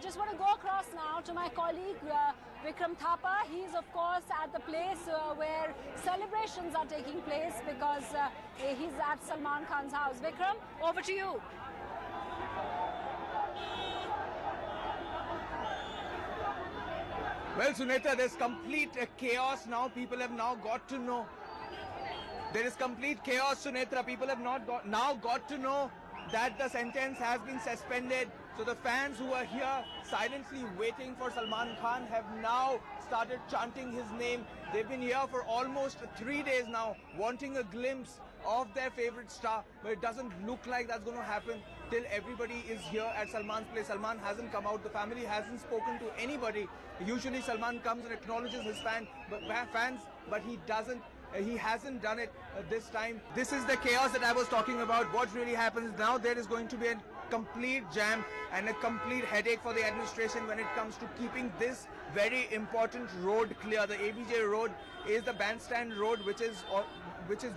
just want to go across now to my colleague Vikram Thapa. He's of course at the place where celebrations are taking place because he's at Salman Khan's house. Vikram, over to you. Well, Sunetra, there's complete chaos now. People have now got to know. There is complete chaos, Sunetra. People have now got to know that the sentence has been suspended. So the fans who are here silently waiting for Salman Khan have now started chanting his name. They've been here for almost 3 days now, wanting a glimpse of their favorite star, but it doesn't look like that's going to happen till everybody is here at Salman's place. Salman hasn't come out. The family hasn't spoken to anybody. Usually Salman comes and acknowledges his fans, but he doesn't. He hasn't done it this time. This is the chaos that I was talking about. What really happens now, there is going to be a complete jam and a complete headache for the administration when it comes to keeping this very important road clear. The ABJ road is the bandstand road, which is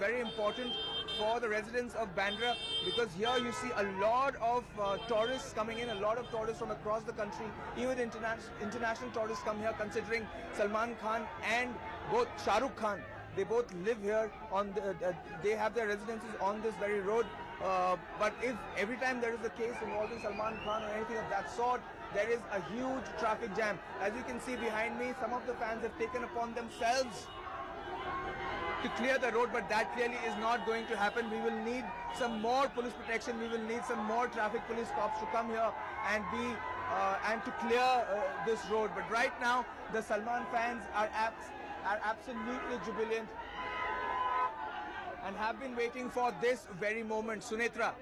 very important for the residents of Bandra, because here you see a lot of tourists coming in, a lot of tourists from across the country. Even international tourists come here, considering Salman Khan and both Shah Rukh Khan. They both live here on they have their residences on this very road. But if every time there is a case involving Salman Khan or anything of that sort, there is a huge traffic jam. As you can see behind me, some of the fans have taken upon themselves to clear the road, but that clearly is not going to happen. We will need some more police protection. We will need some more traffic police cops to come here and to clear this road. But right now, the Salman fans are absolutely jubilant and have been waiting for this very moment. Sunetra.